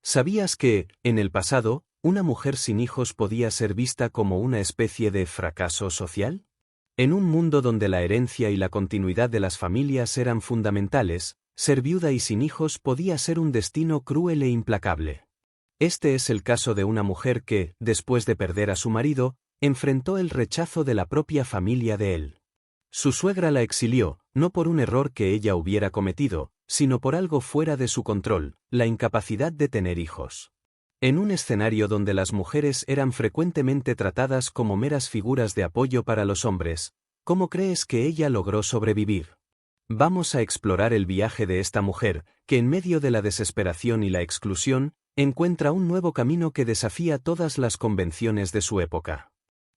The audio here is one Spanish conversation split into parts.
¿Sabías que, en el pasado, una mujer sin hijos podía ser vista como una especie de fracaso social? En un mundo donde la herencia y la continuidad de las familias eran fundamentales, ser viuda y sin hijos podía ser un destino cruel e implacable. Este es el caso de una mujer que, después de perder a su marido, enfrentó el rechazo de la propia familia de él. Su suegra la exilió, no por un error que ella hubiera cometido, sino por algo fuera de su control, la incapacidad de tener hijos. En un escenario donde las mujeres eran frecuentemente tratadas como meras figuras de apoyo para los hombres, ¿cómo crees que ella logró sobrevivir? Vamos a explorar el viaje de esta mujer, que en medio de la desesperación y la exclusión, encuentra un nuevo camino que desafía todas las convenciones de su época.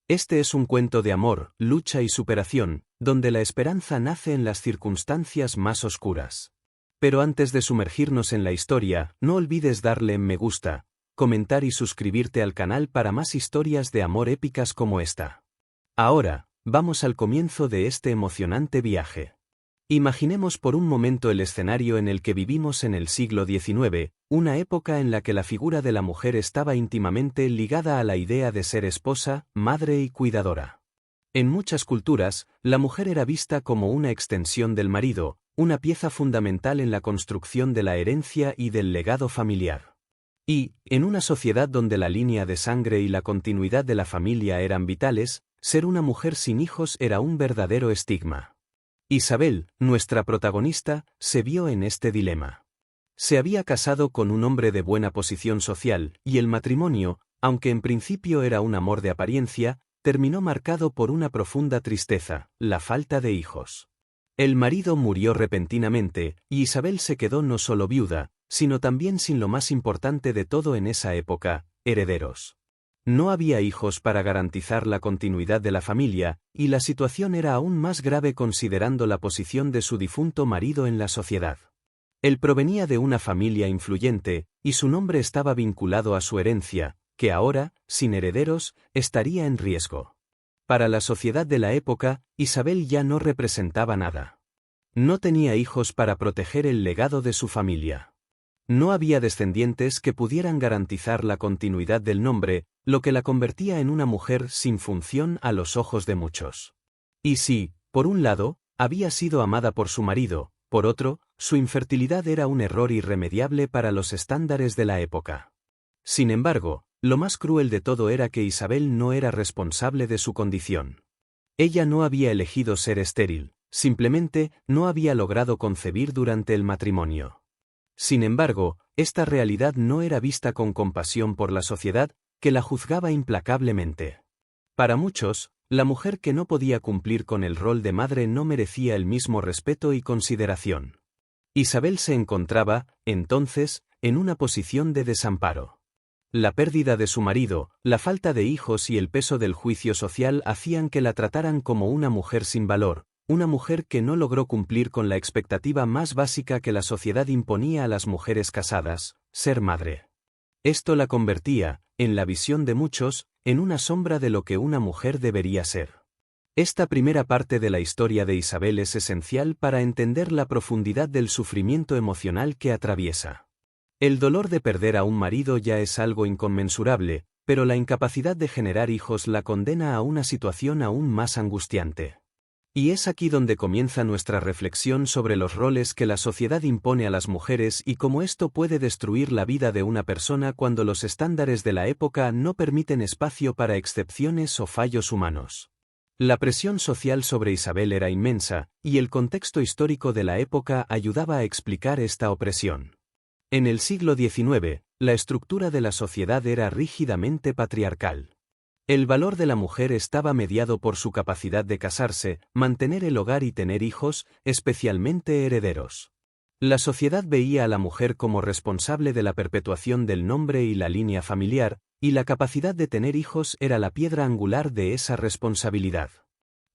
Este es un cuento de amor, lucha y superación, donde la esperanza nace en las circunstancias más oscuras. Pero antes de sumergirnos en la historia, no olvides darle me gusta, comentar y suscribirte al canal para más historias de amor épicas como esta. Ahora, vamos al comienzo de este emocionante viaje. Imaginemos por un momento el escenario en el que vivimos en el siglo XIX, una época en la que la figura de la mujer estaba íntimamente ligada a la idea de ser esposa, madre y cuidadora. En muchas culturas, la mujer era vista como una extensión del marido, una pieza fundamental en la construcción de la herencia y del legado familiar. Y, en una sociedad donde la línea de sangre y la continuidad de la familia eran vitales, ser una mujer sin hijos era un verdadero estigma. Isabel, nuestra protagonista, se vio en este dilema. Se había casado con un hombre de buena posición social, y el matrimonio, aunque en principio era un amor de apariencia, terminó marcado por una profunda tristeza, la falta de hijos. El marido murió repentinamente, y Isabel se quedó no solo viuda, sino también sin lo más importante de todo en esa época, herederos. No había hijos para garantizar la continuidad de la familia, y la situación era aún más grave considerando la posición de su difunto marido en la sociedad. Él provenía de una familia influyente, y su nombre estaba vinculado a su herencia, que ahora, sin herederos, estaría en riesgo. Para la sociedad de la época, Isabel ya no representaba nada. No tenía hijos para proteger el legado de su familia. No había descendientes que pudieran garantizar la continuidad del nombre, lo que la convertía en una mujer sin función a los ojos de muchos. Y si, por un lado, había sido amada por su marido, por otro, su infertilidad era un error irremediable para los estándares de la época. Sin embargo, lo más cruel de todo era que Isabel no era responsable de su condición. Ella no había elegido ser estéril, simplemente no había logrado concebir durante el matrimonio. Sin embargo, esta realidad no era vista con compasión por la sociedad, que la juzgaba implacablemente. Para muchos, la mujer que no podía cumplir con el rol de madre no merecía el mismo respeto y consideración. Isabel se encontraba, entonces, en una posición de desamparo. La pérdida de su marido, la falta de hijos y el peso del juicio social hacían que la trataran como una mujer sin valor, una mujer que no logró cumplir con la expectativa más básica que la sociedad imponía a las mujeres casadas, ser madre. Esto la convertía, en la visión de muchos, en una sombra de lo que una mujer debería ser. Esta primera parte de la historia de Isabel es esencial para entender la profundidad del sufrimiento emocional que atraviesa. El dolor de perder a un marido ya es algo inconmensurable, pero la incapacidad de generar hijos la condena a una situación aún más angustiante. Y es aquí donde comienza nuestra reflexión sobre los roles que la sociedad impone a las mujeres y cómo esto puede destruir la vida de una persona cuando los estándares de la época no permiten espacio para excepciones o fallos humanos. La presión social sobre Isabel era inmensa, y el contexto histórico de la época ayudaba a explicar esta opresión. En el siglo XIX, la estructura de la sociedad era rígidamente patriarcal. El valor de la mujer estaba mediado por su capacidad de casarse, mantener el hogar y tener hijos, especialmente herederos. La sociedad veía a la mujer como responsable de la perpetuación del nombre y la línea familiar, y la capacidad de tener hijos era la piedra angular de esa responsabilidad.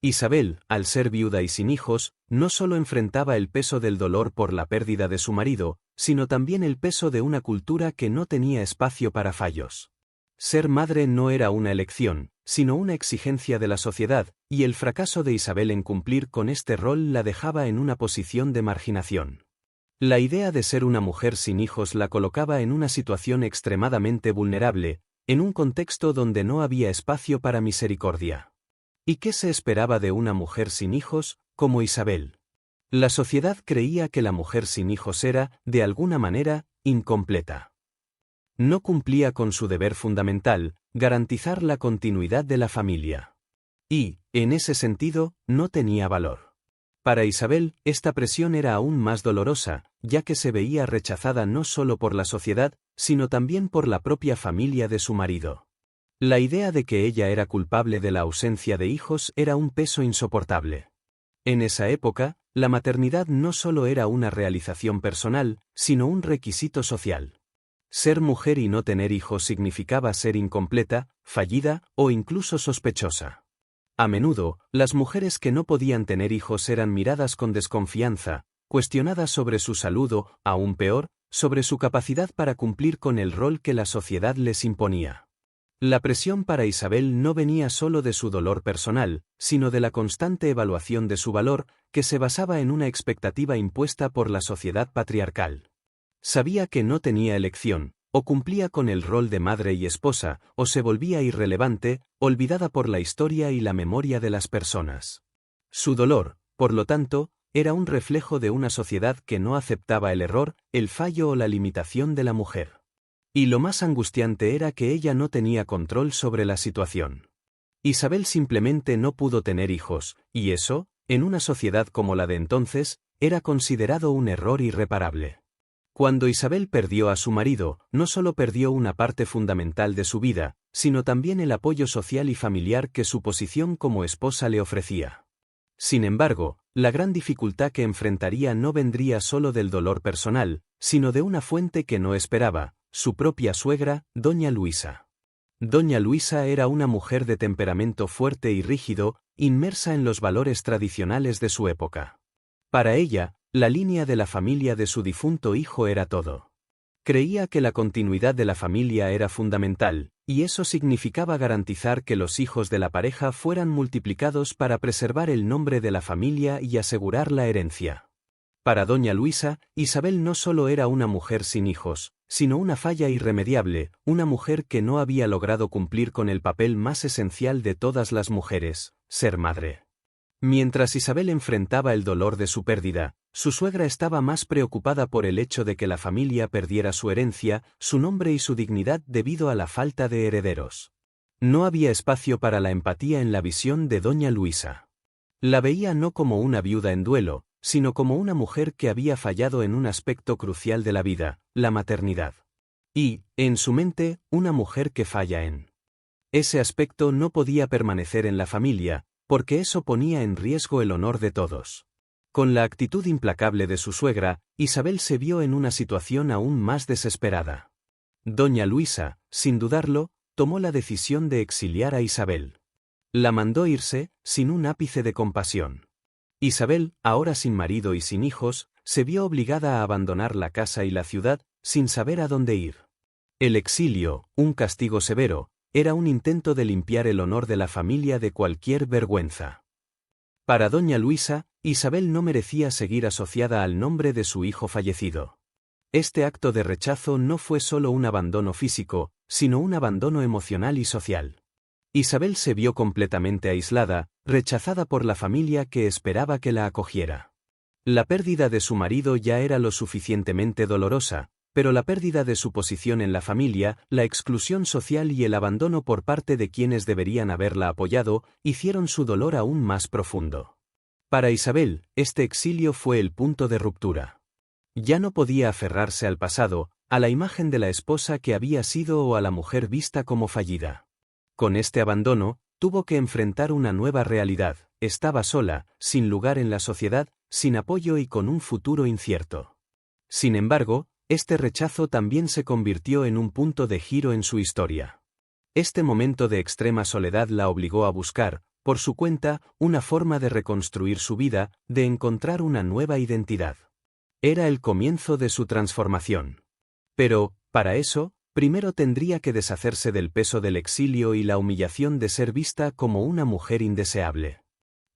Isabel, al ser viuda y sin hijos, no solo enfrentaba el peso del dolor por la pérdida de su marido, sino también el peso de una cultura que no tenía espacio para fallos. Ser madre no era una elección, sino una exigencia de la sociedad, y el fracaso de Isabel en cumplir con este rol la dejaba en una posición de marginación. La idea de ser una mujer sin hijos la colocaba en una situación extremadamente vulnerable, en un contexto donde no había espacio para misericordia. ¿Y qué se esperaba de una mujer sin hijos, como Isabel? La sociedad creía que la mujer sin hijos era, de alguna manera, incompleta. No cumplía con su deber fundamental, garantizar la continuidad de la familia. Y, en ese sentido, no tenía valor. Para Isabel, esta presión era aún más dolorosa, ya que se veía rechazada no solo por la sociedad, sino también por la propia familia de su marido. La idea de que ella era culpable de la ausencia de hijos era un peso insoportable. En esa época, la maternidad no solo era una realización personal, sino un requisito social. Ser mujer y no tener hijos significaba ser incompleta, fallida o incluso sospechosa. A menudo, las mujeres que no podían tener hijos eran miradas con desconfianza, cuestionadas sobre su salud o, aún peor, sobre su capacidad para cumplir con el rol que la sociedad les imponía. La presión para Isabel no venía solo de su dolor personal, sino de la constante evaluación de su valor, que se basaba en una expectativa impuesta por la sociedad patriarcal. Sabía que no tenía elección, o cumplía con el rol de madre y esposa, o se volvía irrelevante, olvidada por la historia y la memoria de las personas. Su dolor, por lo tanto, era un reflejo de una sociedad que no aceptaba el error, el fallo o la limitación de la mujer. Y lo más angustiante era que ella no tenía control sobre la situación. Isabel simplemente no pudo tener hijos, y eso, en una sociedad como la de entonces, era considerado un error irreparable. Cuando Isabel perdió a su marido, no solo perdió una parte fundamental de su vida, sino también el apoyo social y familiar que su posición como esposa le ofrecía. Sin embargo, la gran dificultad que enfrentaría no vendría solo del dolor personal, sino de una fuente que no esperaba, su propia suegra, doña Luisa. Doña Luisa era una mujer de temperamento fuerte y rígido, inmersa en los valores tradicionales de su época. Para ella, la línea de la familia de su difunto hijo era todo. Creía que la continuidad de la familia era fundamental, y eso significaba garantizar que los hijos de la pareja fueran multiplicados para preservar el nombre de la familia y asegurar la herencia. Para doña Luisa, Isabel no solo era una mujer sin hijos, sino una falla irremediable, una mujer que no había logrado cumplir con el papel más esencial de todas las mujeres, ser madre. Mientras Isabel enfrentaba el dolor de su pérdida, su suegra estaba más preocupada por el hecho de que la familia perdiera su herencia, su nombre y su dignidad debido a la falta de herederos. No había espacio para la empatía en la visión de doña Luisa. La veía no como una viuda en duelo, sino como una mujer que había fallado en un aspecto crucial de la vida, la maternidad. Y, en su mente, una mujer que falla en ese aspecto no podía permanecer en la familia, porque eso ponía en riesgo el honor de todos. Con la actitud implacable de su suegra, Isabel se vio en una situación aún más desesperada. Doña Luisa, sin dudarlo, tomó la decisión de exiliar a Isabel. La mandó irse, sin un ápice de compasión. Isabel, ahora sin marido y sin hijos, se vio obligada a abandonar la casa y la ciudad, sin saber a dónde ir. El exilio, un castigo severo, era un intento de limpiar el honor de la familia de cualquier vergüenza. Para doña Luisa, Isabel no merecía seguir asociada al nombre de su hijo fallecido. Este acto de rechazo no fue solo un abandono físico, sino un abandono emocional y social. Isabel se vio completamente aislada, rechazada por la familia que esperaba que la acogiera. La pérdida de su marido ya era lo suficientemente dolorosa, pero la pérdida de su posición en la familia, la exclusión social y el abandono por parte de quienes deberían haberla apoyado, hicieron su dolor aún más profundo. Para Isabel, este exilio fue el punto de ruptura. Ya no podía aferrarse al pasado, a la imagen de la esposa que había sido o a la mujer vista como fallida. Con este abandono, tuvo que enfrentar una nueva realidad, estaba sola, sin lugar en la sociedad, sin apoyo y con un futuro incierto. Sin embargo, este rechazo también se convirtió en un punto de giro en su historia. Este momento de extrema soledad la obligó a buscar, por su cuenta, una forma de reconstruir su vida, de encontrar una nueva identidad. Era el comienzo de su transformación. Pero, para eso, primero tendría que deshacerse del peso del exilio y la humillación de ser vista como una mujer indeseable.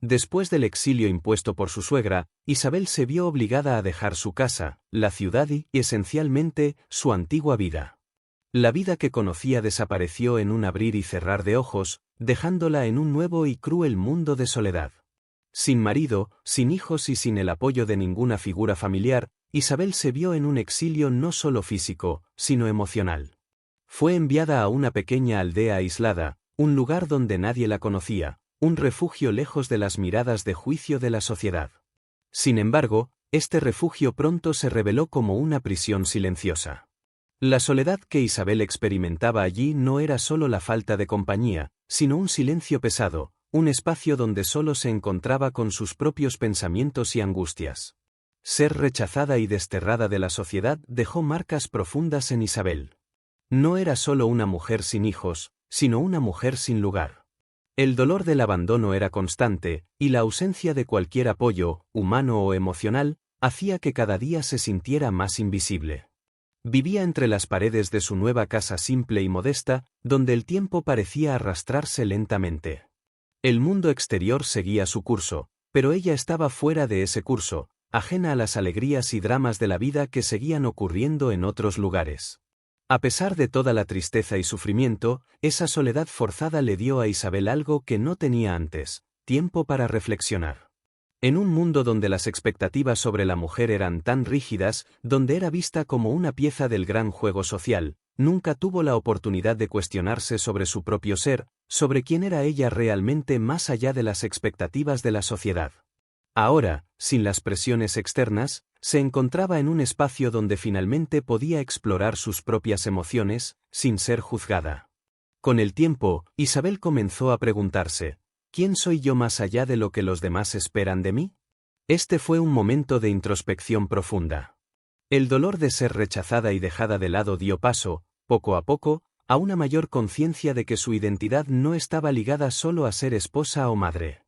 Después del exilio impuesto por su suegra, Isabel se vio obligada a dejar su casa, la ciudad y, esencialmente, su antigua vida. La vida que conocía desapareció en un abrir y cerrar de ojos, dejándola en un nuevo y cruel mundo de soledad. Sin marido, sin hijos y sin el apoyo de ninguna figura familiar, Isabel se vio en un exilio no solo físico, sino emocional. Fue enviada a una pequeña aldea aislada, un lugar donde nadie la conocía, un refugio lejos de las miradas de juicio de la sociedad. Sin embargo, este refugio pronto se reveló como una prisión silenciosa. La soledad que Isabel experimentaba allí no era solo la falta de compañía, sino un silencio pesado, un espacio donde solo se encontraba con sus propios pensamientos y angustias. Ser rechazada y desterrada de la sociedad dejó marcas profundas en Isabel. No era solo una mujer sin hijos, sino una mujer sin lugar. El dolor del abandono era constante, y la ausencia de cualquier apoyo, humano o emocional, hacía que cada día se sintiera más invisible. Vivía entre las paredes de su nueva casa simple y modesta, donde el tiempo parecía arrastrarse lentamente. El mundo exterior seguía su curso, pero ella estaba fuera de ese curso, ajena a las alegrías y dramas de la vida que seguían ocurriendo en otros lugares. A pesar de toda la tristeza y sufrimiento, esa soledad forzada le dio a Isabel algo que no tenía antes: tiempo para reflexionar. En un mundo donde las expectativas sobre la mujer eran tan rígidas, donde era vista como una pieza del gran juego social, nunca tuvo la oportunidad de cuestionarse sobre su propio ser, sobre quién era ella realmente más allá de las expectativas de la sociedad. Ahora, sin las presiones externas, se encontraba en un espacio donde finalmente podía explorar sus propias emociones, sin ser juzgada. Con el tiempo, Isabel comenzó a preguntarse: ¿quién soy yo más allá de lo que los demás esperan de mí? Este fue un momento de introspección profunda. El dolor de ser rechazada y dejada de lado dio paso, poco a poco, a una mayor conciencia de que su identidad no estaba ligada solo a ser esposa o madre.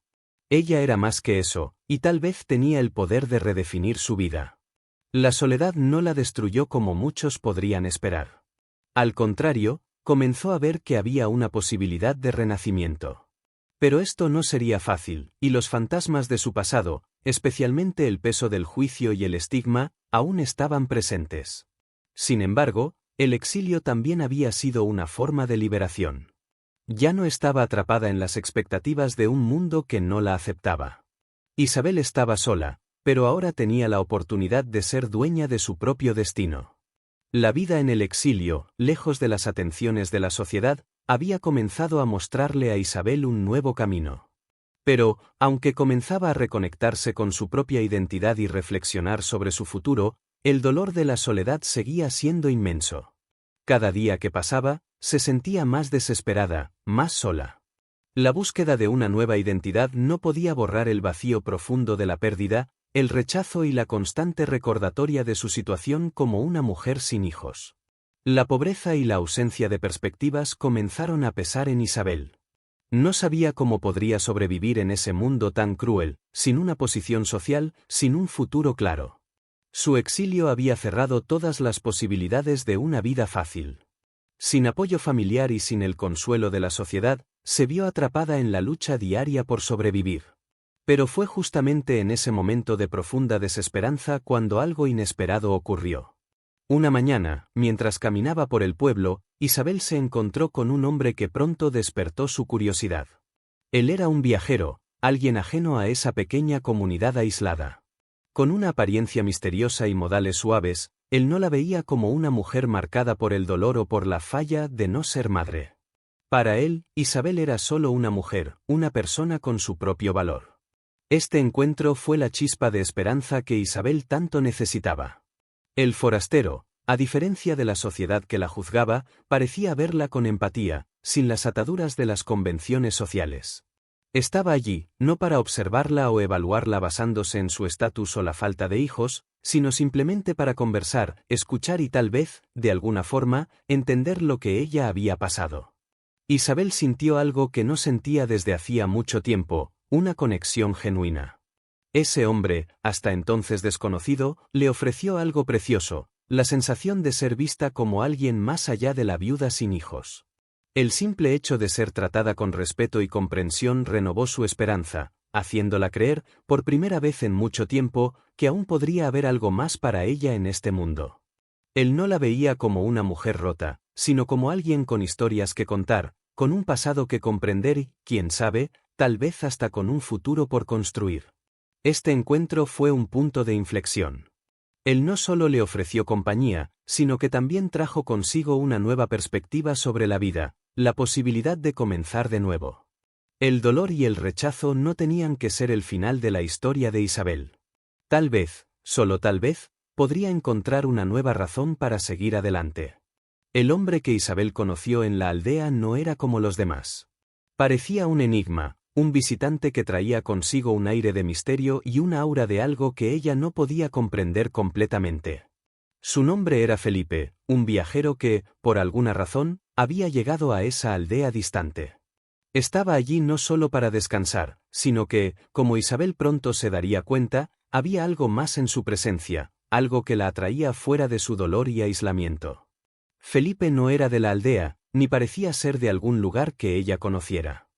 Ella era más que eso, y tal vez tenía el poder de redefinir su vida. La soledad no la destruyó como muchos podrían esperar. Al contrario, comenzó a ver que había una posibilidad de renacimiento. Pero esto no sería fácil, y los fantasmas de su pasado, especialmente el peso del juicio y el estigma, aún estaban presentes. Sin embargo, el exilio también había sido una forma de liberación. Ya no estaba atrapada en las expectativas de un mundo que no la aceptaba. Isabel estaba sola, pero ahora tenía la oportunidad de ser dueña de su propio destino. La vida en el exilio, lejos de las atenciones de la sociedad, había comenzado a mostrarle a Isabel un nuevo camino. Pero, aunque comenzaba a reconectarse con su propia identidad y reflexionar sobre su futuro, el dolor de la soledad seguía siendo inmenso. Cada día que pasaba, se sentía más desesperada, más sola. La búsqueda de una nueva identidad no podía borrar el vacío profundo de la pérdida, el rechazo y la constante recordatoria de su situación como una mujer sin hijos. La pobreza y la ausencia de perspectivas comenzaron a pesar en Isabel. No sabía cómo podría sobrevivir en ese mundo tan cruel, sin una posición social, sin un futuro claro. Su exilio había cerrado todas las posibilidades de una vida fácil. Sin apoyo familiar y sin el consuelo de la sociedad, se vio atrapada en la lucha diaria por sobrevivir. Pero fue justamente en ese momento de profunda desesperanza cuando algo inesperado ocurrió. Una mañana, mientras caminaba por el pueblo, Isabel se encontró con un hombre que pronto despertó su curiosidad. Él era un viajero, alguien ajeno a esa pequeña comunidad aislada. Con una apariencia misteriosa y modales suaves, él no la veía como una mujer marcada por el dolor o por la falla de no ser madre. Para él, Isabel era solo una mujer, una persona con su propio valor. Este encuentro fue la chispa de esperanza que Isabel tanto necesitaba. El forastero, a diferencia de la sociedad que la juzgaba, parecía verla con empatía, sin las ataduras de las convenciones sociales. Estaba allí, no para observarla o evaluarla basándose en su estatus o la falta de hijos, sino simplemente para conversar, escuchar y tal vez, de alguna forma, entender lo que ella había pasado. Isabel sintió algo que no sentía desde hacía mucho tiempo, una conexión genuina. Ese hombre, hasta entonces desconocido, le ofreció algo precioso, la sensación de ser vista como alguien más allá de la viuda sin hijos. El simple hecho de ser tratada con respeto y comprensión renovó su esperanza, haciéndola creer, por primera vez en mucho tiempo, que aún podría haber algo más para ella en este mundo. Él no la veía como una mujer rota, sino como alguien con historias que contar, con un pasado que comprender y, quién sabe, tal vez hasta con un futuro por construir. Este encuentro fue un punto de inflexión. Él no solo le ofreció compañía, sino que también trajo consigo una nueva perspectiva sobre la vida, la posibilidad de comenzar de nuevo. El dolor y el rechazo no tenían que ser el final de la historia de Isabel. Tal vez, solo tal vez, podría encontrar una nueva razón para seguir adelante. El hombre que Isabel conoció en la aldea no era como los demás. Parecía un enigma, un visitante que traía consigo un aire de misterio y una aura de algo que ella no podía comprender completamente. Su nombre era Felipe, un viajero que, por alguna razón, había llegado a esa aldea distante. Estaba allí no solo para descansar, sino que, como Isabel pronto se daría cuenta, había algo más en su presencia, algo que la atraía fuera de su dolor y aislamiento. Felipe no era de la aldea, ni parecía ser de algún lugar que ella conociera.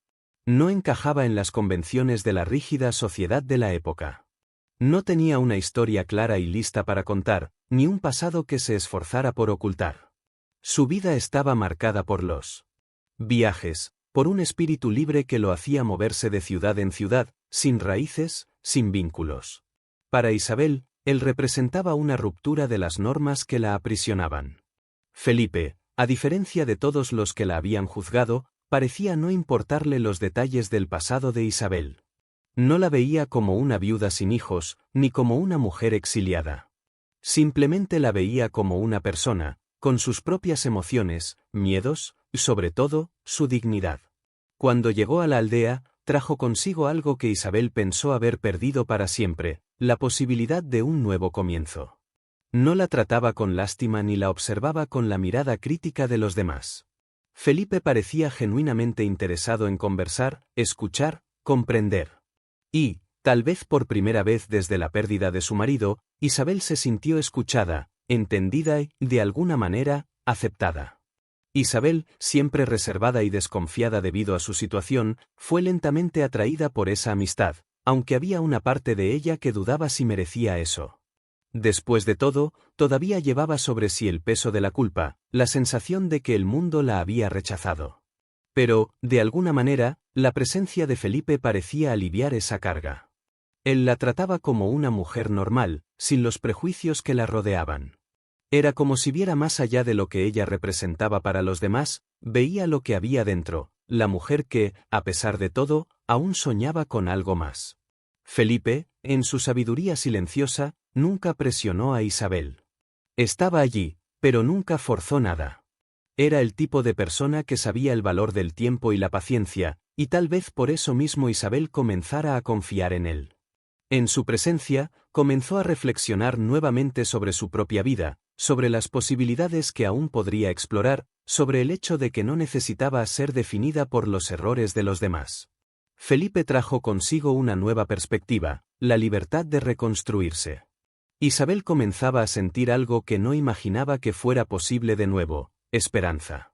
No encajaba en las convenciones de la rígida sociedad de la época. No tenía una historia clara y lista para contar, ni un pasado que se esforzara por ocultar. Su vida estaba marcada por los viajes, por un espíritu libre que lo hacía moverse de ciudad en ciudad, sin raíces, sin vínculos. Para Isabel, él representaba una ruptura de las normas que la aprisionaban. Felipe, a diferencia de todos los que la habían juzgado, parecía no importarle los detalles del pasado de Isabel. No la veía como una viuda sin hijos, ni como una mujer exiliada. Simplemente la veía como una persona, con sus propias emociones, miedos, y sobre todo, su dignidad. Cuando llegó a la aldea, trajo consigo algo que Isabel pensó haber perdido para siempre, la posibilidad de un nuevo comienzo. No la trataba con lástima ni la observaba con la mirada crítica de los demás. Felipe parecía genuinamente interesado en conversar, escuchar, comprender. Y, tal vez por primera vez desde la pérdida de su marido, Isabel se sintió escuchada, entendida y, de alguna manera, aceptada. Isabel, siempre reservada y desconfiada debido a su situación, fue lentamente atraída por esa amistad, aunque había una parte de ella que dudaba si merecía eso. Después de todo, todavía llevaba sobre sí el peso de la culpa, la sensación de que el mundo la había rechazado. Pero, de alguna manera, la presencia de Felipe parecía aliviar esa carga. Él la trataba como una mujer normal, sin los prejuicios que la rodeaban. Era como si viera más allá de lo que ella representaba para los demás, veía lo que había dentro, la mujer que, a pesar de todo, aún soñaba con algo más. Felipe, en su sabiduría silenciosa, nunca presionó a Isabel. Estaba allí, pero nunca forzó nada. Era el tipo de persona que sabía el valor del tiempo y la paciencia, y tal vez por eso mismo Isabel comenzara a confiar en él. En su presencia, comenzó a reflexionar nuevamente sobre su propia vida, sobre las posibilidades que aún podría explorar, sobre el hecho de que no necesitaba ser definida por los errores de los demás. Felipe trajo consigo una nueva perspectiva, la libertad de reconstruirse. Isabel comenzaba a sentir algo que no imaginaba que fuera posible de nuevo, esperanza.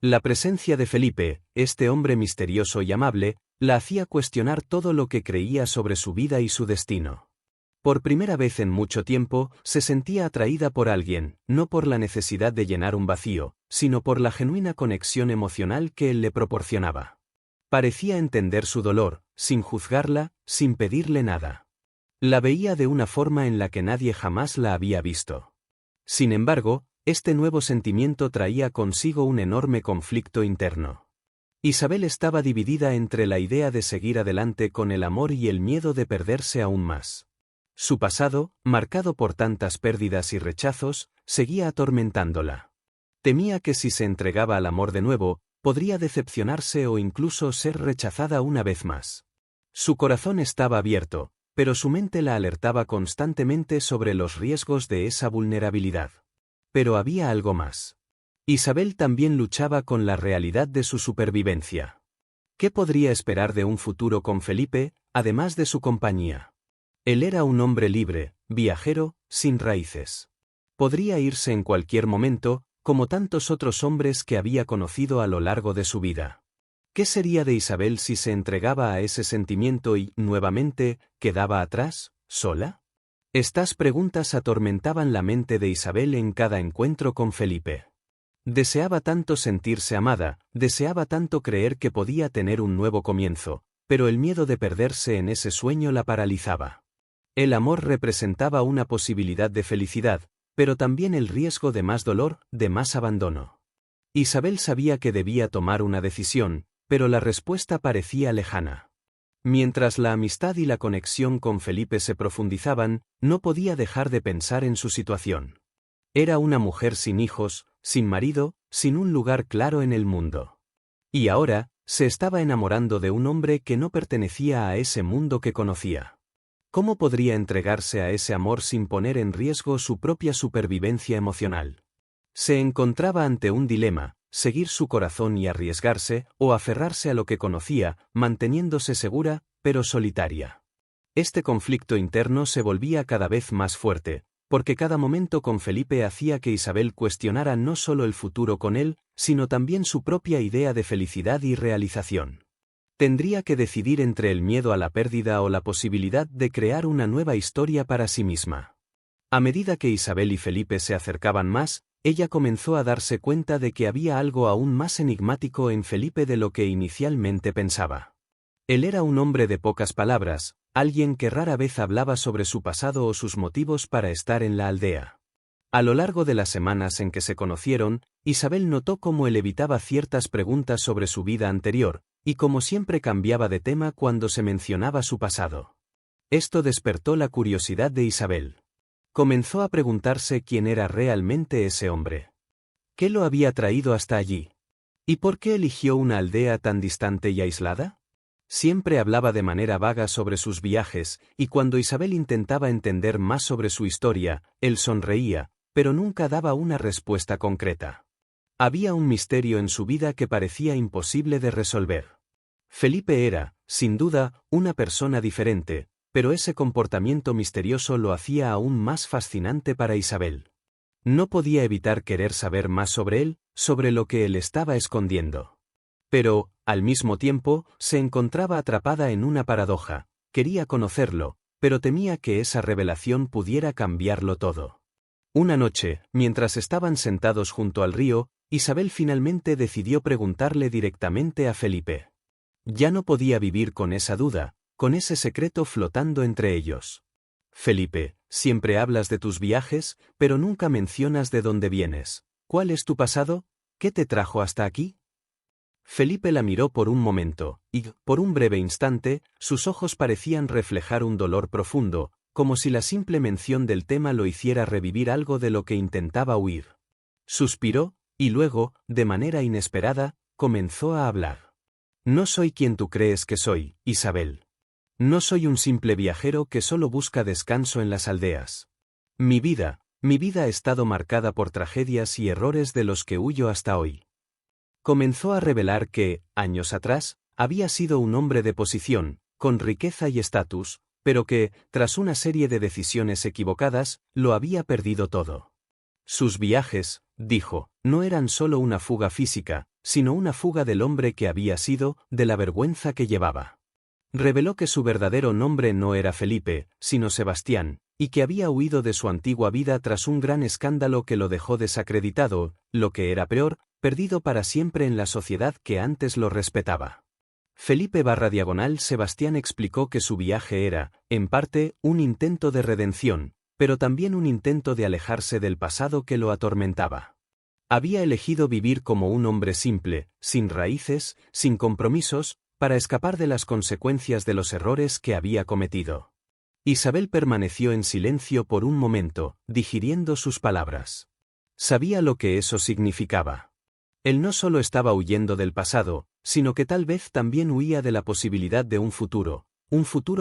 La presencia de Felipe, este hombre misterioso y amable, la hacía cuestionar todo lo que creía sobre su vida y su destino. Por primera vez en mucho tiempo, se sentía atraída por alguien, no por la necesidad de llenar un vacío, sino por la genuina conexión emocional que él le proporcionaba. Parecía entender su dolor, sin juzgarla, sin pedirle nada. La veía de una forma en la que nadie jamás la había visto. Sin embargo, este nuevo sentimiento traía consigo un enorme conflicto interno. Isabel estaba dividida entre la idea de seguir adelante con el amor y el miedo de perderse aún más. Su pasado, marcado por tantas pérdidas y rechazos, seguía atormentándola. Temía que si se entregaba al amor de nuevo, podría decepcionarse o incluso ser rechazada una vez más. Su corazón estaba abierto, pero su mente la alertaba constantemente sobre los riesgos de esa vulnerabilidad. Pero había algo más. Isabel también luchaba con la realidad de su supervivencia. ¿Qué podría esperar de un futuro con Felipe, además de su compañía? Él era un hombre libre, viajero, sin raíces. Podría irse en cualquier momento, como tantos otros hombres que había conocido a lo largo de su vida. ¿Qué sería de Isabel si se entregaba a ese sentimiento y, nuevamente, quedaba atrás, sola? Estas preguntas atormentaban la mente de Isabel en cada encuentro con Felipe. Deseaba tanto sentirse amada, deseaba tanto creer que podía tener un nuevo comienzo, pero el miedo de perderse en ese sueño la paralizaba. El amor representaba una posibilidad de felicidad, pero también el riesgo de más dolor, de más abandono. Isabel sabía que debía tomar una decisión, pero la respuesta parecía lejana. Mientras la amistad y la conexión con Felipe se profundizaban, no podía dejar de pensar en su situación. Era una mujer sin hijos, sin marido, sin un lugar claro en el mundo. Y ahora, se estaba enamorando de un hombre que no pertenecía a ese mundo que conocía. ¿Cómo podría entregarse a ese amor sin poner en riesgo su propia supervivencia emocional? Se encontraba ante un dilema: seguir su corazón y arriesgarse, o aferrarse a lo que conocía, manteniéndose segura, pero solitaria. Este conflicto interno se volvía cada vez más fuerte, porque cada momento con Felipe hacía que Isabel cuestionara no solo el futuro con él, sino también su propia idea de felicidad y realización. Tendría que decidir entre el miedo a la pérdida o la posibilidad de crear una nueva historia para sí misma. A medida que Isabel y Felipe se acercaban más, ella comenzó a darse cuenta de que había algo aún más enigmático en Felipe de lo que inicialmente pensaba. Él era un hombre de pocas palabras, alguien que rara vez hablaba sobre su pasado o sus motivos para estar en la aldea. A lo largo de las semanas en que se conocieron, Isabel notó cómo él evitaba ciertas preguntas sobre su vida anterior, y cómo siempre cambiaba de tema cuando se mencionaba su pasado. Esto despertó la curiosidad de Isabel. Comenzó a preguntarse quién era realmente ese hombre. ¿Qué lo había traído hasta allí? ¿Y por qué eligió una aldea tan distante y aislada? Siempre hablaba de manera vaga sobre sus viajes, y cuando Isabel intentaba entender más sobre su historia, él sonreía, pero nunca daba una respuesta concreta. Había un misterio en su vida que parecía imposible de resolver. Felipe era, sin duda, una persona diferente, pero ese comportamiento misterioso lo hacía aún más fascinante para Isabel. No podía evitar querer saber más sobre él, sobre lo que él estaba escondiendo. Pero, al mismo tiempo, se encontraba atrapada en una paradoja: quería conocerlo, pero temía que esa revelación pudiera cambiarlo todo. Una noche, mientras estaban sentados junto al río, Isabel finalmente decidió preguntarle directamente a Felipe. Ya no podía vivir con esa duda, con ese secreto flotando entre ellos. Felipe, siempre hablas de tus viajes, pero nunca mencionas de dónde vienes. ¿Cuál es tu pasado? ¿Qué te trajo hasta aquí? Felipe la miró por un momento, y, por un breve instante, sus ojos parecían reflejar un dolor profundo, como si la simple mención del tema lo hiciera revivir algo de lo que intentaba huir. Suspiró, y luego, de manera inesperada, comenzó a hablar. No soy quien tú crees que soy, Isabel. No soy un simple viajero que solo busca descanso en las aldeas. Mi vida ha estado marcada por tragedias y errores de los que huyo hasta hoy. Comenzó a revelar que, años atrás, había sido un hombre de posición, con riqueza y estatus, pero que, tras una serie de decisiones equivocadas, lo había perdido todo. Sus viajes, dijo, no eran solo una fuga física, sino una fuga del hombre que había sido, de la vergüenza que llevaba. Reveló que su verdadero nombre no era Felipe, sino Sebastián, y que había huido de su antigua vida tras un gran escándalo que lo dejó desacreditado, lo que era peor, perdido para siempre en la sociedad que antes lo respetaba. Felipe/Sebastián explicó que su viaje era, en parte, un intento de redención, pero también un intento de alejarse del pasado que lo atormentaba. Había elegido vivir como un hombre simple, sin raíces, sin compromisos, para escapar de las consecuencias de los errores que había cometido. Isabel permaneció en silencio por un momento, digiriendo sus palabras. Sabía lo que eso significaba. Él no solo estaba huyendo del pasado, sino que tal vez también huía de la posibilidad de un futuro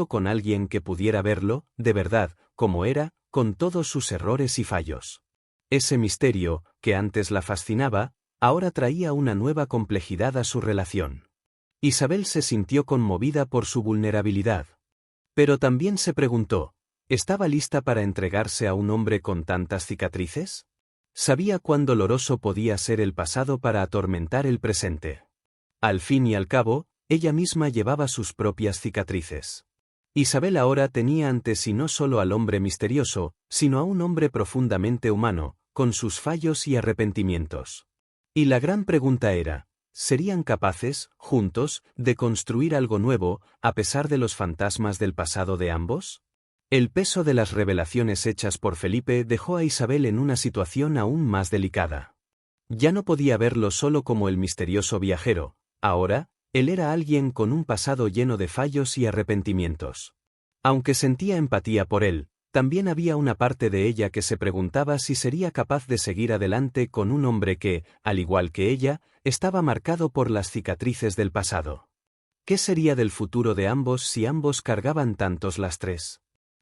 con alguien que pudiera verlo, de verdad, como era, con todos sus errores y fallos. Ese misterio, que antes la fascinaba, ahora traía una nueva complejidad a su relación. Isabel se sintió conmovida por su vulnerabilidad. Pero también se preguntó, ¿estaba lista para entregarse a un hombre con tantas cicatrices? Sabía cuán doloroso podía ser el pasado para atormentar el presente. Al fin y al cabo, ella misma llevaba sus propias cicatrices. Isabel ahora tenía ante sí no solo al hombre misterioso, sino a un hombre profundamente humano, con sus fallos y arrepentimientos. Y la gran pregunta era, ¿serían capaces, juntos, de construir algo nuevo, a pesar de los fantasmas del pasado de ambos? El peso de las revelaciones hechas por Felipe dejó a Isabel en una situación aún más delicada. Ya no podía verlo solo como el misterioso viajero, ahora, él era alguien con un pasado lleno de fallos y arrepentimientos. Aunque sentía empatía por él, también había una parte de ella que se preguntaba si sería capaz de seguir adelante con un hombre que, al igual que ella, estaba marcado por las cicatrices del pasado. ¿Qué sería del futuro de ambos si ambos cargaban tantos lastres?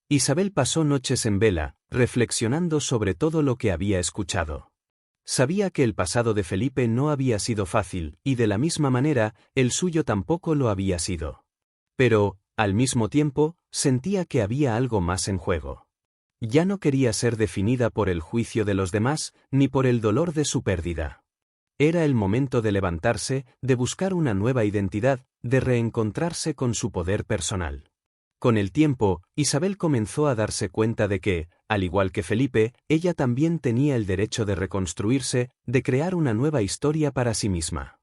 Isabel pasó noches en vela, reflexionando sobre todo lo que había escuchado. Sabía que el pasado de Felipe no había sido fácil, y de la misma manera, el suyo tampoco lo había sido. Pero, al mismo tiempo, sentía que había algo más en juego. Ya no quería ser definida por el juicio de los demás, ni por el dolor de su pérdida. Era el momento de levantarse, de buscar una nueva identidad, de reencontrarse con su poder personal. Con el tiempo, Isabel comenzó a darse cuenta de que, al igual que Felipe, ella también tenía el derecho de reconstruirse, de crear una nueva historia para sí misma.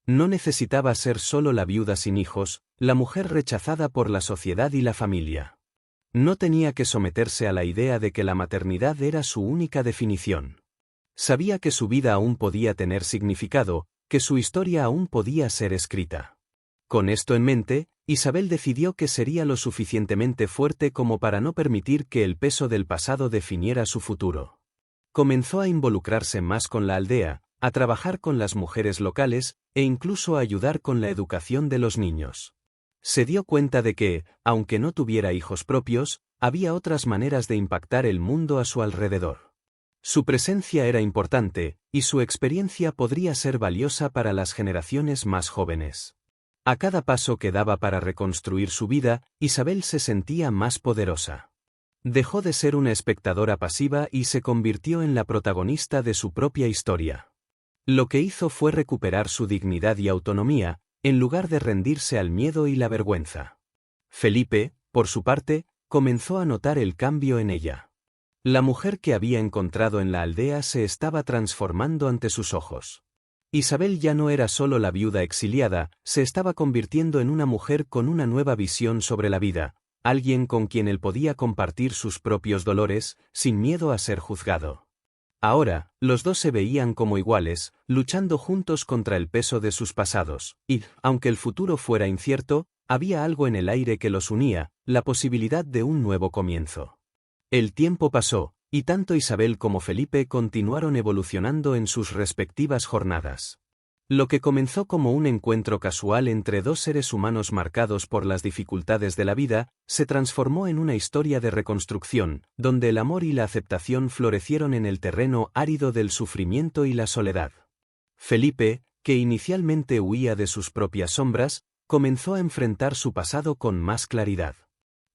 No necesitaba ser solo la viuda sin hijos, la mujer rechazada por la sociedad y la familia. No tenía que someterse a la idea de que la maternidad era su única definición. Sabía que su vida aún podía tener significado, que su historia aún podía ser escrita. Con esto en mente, Isabel decidió que sería lo suficientemente fuerte como para no permitir que el peso del pasado definiera su futuro. Comenzó a involucrarse más con la aldea, a trabajar con las mujeres locales, e incluso a ayudar con la educación de los niños. Se dio cuenta de que, aunque no tuviera hijos propios, había otras maneras de impactar el mundo a su alrededor. Su presencia era importante, y su experiencia podría ser valiosa para las generaciones más jóvenes. A cada paso que daba para reconstruir su vida, Isabel se sentía más poderosa. Dejó de ser una espectadora pasiva y se convirtió en la protagonista de su propia historia. Lo que hizo fue recuperar su dignidad y autonomía, en lugar de rendirse al miedo y la vergüenza. Felipe, por su parte, comenzó a notar el cambio en ella. La mujer que había encontrado en la aldea se estaba transformando ante sus ojos. Isabel ya no era solo la viuda exiliada, se estaba convirtiendo en una mujer con una nueva visión sobre la vida, alguien con quien él podía compartir sus propios dolores, sin miedo a ser juzgado. Ahora, los dos se veían como iguales, luchando juntos contra el peso de sus pasados, y, aunque el futuro fuera incierto, había algo en el aire que los unía, la posibilidad de un nuevo comienzo. El tiempo pasó, y tanto Isabel como Felipe continuaron evolucionando en sus respectivas jornadas. Lo que comenzó como un encuentro casual entre dos seres humanos marcados por las dificultades de la vida, se transformó en una historia de reconstrucción, donde el amor y la aceptación florecieron en el terreno árido del sufrimiento y la soledad. Felipe, que inicialmente huía de sus propias sombras, comenzó a enfrentar su pasado con más claridad.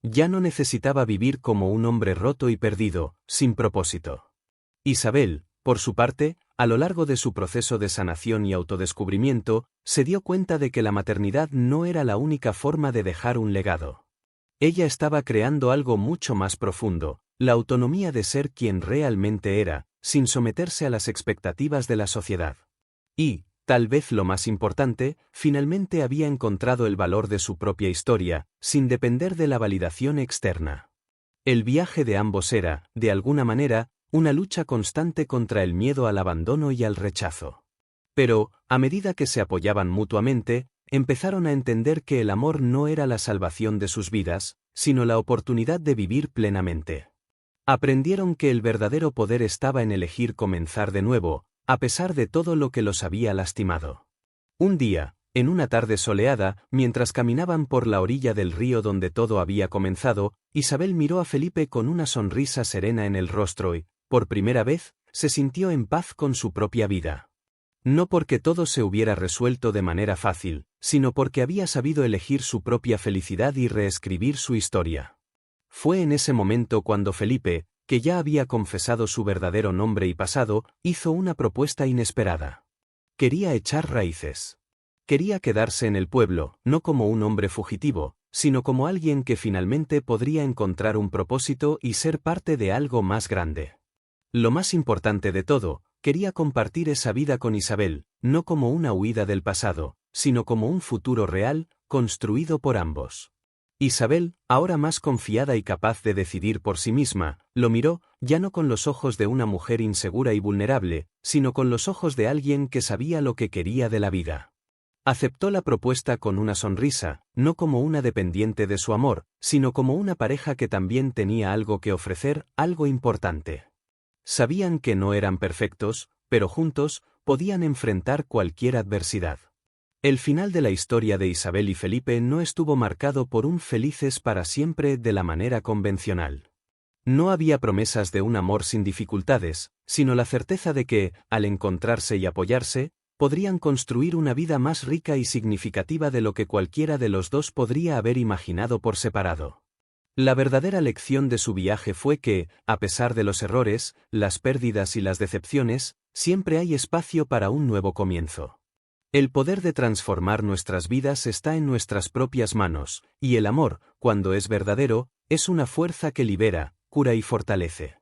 Ya no necesitaba vivir como un hombre roto y perdido, sin propósito. Isabel, por su parte, a lo largo de su proceso de sanación y autodescubrimiento, se dio cuenta de que la maternidad no era la única forma de dejar un legado. Ella estaba creando algo mucho más profundo, la autonomía de ser quien realmente era, sin someterse a las expectativas de la sociedad. Y, tal vez lo más importante, finalmente había encontrado el valor de su propia historia, sin depender de la validación externa. El viaje de ambos era, de alguna manera, una lucha constante contra el miedo al abandono y al rechazo. Pero, a medida que se apoyaban mutuamente, empezaron a entender que el amor no era la salvación de sus vidas, sino la oportunidad de vivir plenamente. Aprendieron que el verdadero poder estaba en elegir comenzar de nuevo, a pesar de todo lo que los había lastimado. Un día, en una tarde soleada, mientras caminaban por la orilla del río donde todo había comenzado, Isabel miró a Felipe con una sonrisa serena en el rostro y, por primera vez, se sintió en paz con su propia vida. No porque todo se hubiera resuelto de manera fácil, sino porque había sabido elegir su propia felicidad y reescribir su historia. Fue en ese momento cuando Felipe, que ya había confesado su verdadero nombre y pasado, hizo una propuesta inesperada. Quería echar raíces. Quería quedarse en el pueblo, no como un hombre fugitivo, sino como alguien que finalmente podría encontrar un propósito y ser parte de algo más grande. Lo más importante de todo, quería compartir esa vida con Isabel, no como una huida del pasado, sino como un futuro real, construido por ambos. Isabel, ahora más confiada y capaz de decidir por sí misma, lo miró, ya no con los ojos de una mujer insegura y vulnerable, sino con los ojos de alguien que sabía lo que quería de la vida. Aceptó la propuesta con una sonrisa, no como una dependiente de su amor, sino como una pareja que también tenía algo que ofrecer, algo importante. Sabían que no eran perfectos, pero juntos, podían enfrentar cualquier adversidad. El final de la historia de Isabel y Felipe no estuvo marcado por un felices para siempre de la manera convencional. No había promesas de un amor sin dificultades, sino la certeza de que, al encontrarse y apoyarse, podrían construir una vida más rica y significativa de lo que cualquiera de los dos podría haber imaginado por separado. La verdadera lección de su viaje fue que, a pesar de los errores, las pérdidas y las decepciones, siempre hay espacio para un nuevo comienzo. El poder de transformar nuestras vidas está en nuestras propias manos, y el amor, cuando es verdadero, es una fuerza que libera, cura y fortalece.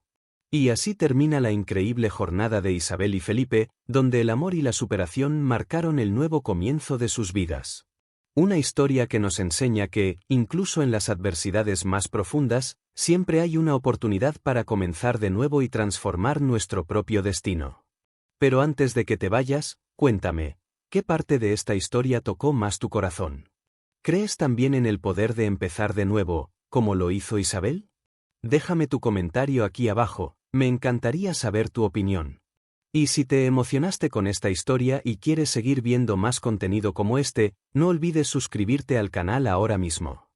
Y así termina la increíble jornada de Isabel y Felipe, donde el amor y la superación marcaron el nuevo comienzo de sus vidas. Una historia que nos enseña que, incluso en las adversidades más profundas, siempre hay una oportunidad para comenzar de nuevo y transformar nuestro propio destino. Pero antes de que te vayas, cuéntame, ¿qué parte de esta historia tocó más tu corazón? ¿Crees también en el poder de empezar de nuevo, como lo hizo Isabel? Déjame tu comentario aquí abajo, me encantaría saber tu opinión. Y si te emocionaste con esta historia y quieres seguir viendo más contenido como este, no olvides suscribirte al canal ahora mismo.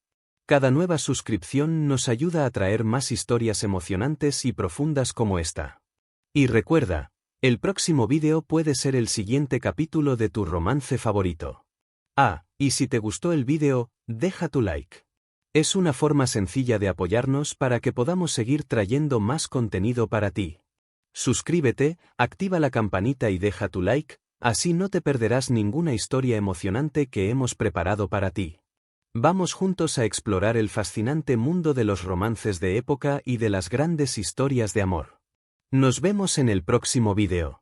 Cada nueva suscripción nos ayuda a traer más historias emocionantes y profundas como esta. Y recuerda, el próximo vídeo puede ser el siguiente capítulo de tu romance favorito. Y si te gustó el vídeo, deja tu like. Es una forma sencilla de apoyarnos para que podamos seguir trayendo más contenido para ti. Suscríbete, activa la campanita y deja tu like, así no te perderás ninguna historia emocionante que hemos preparado para ti. Vamos juntos a explorar el fascinante mundo de los romances de época y de las grandes historias de amor. Nos vemos en el próximo vídeo.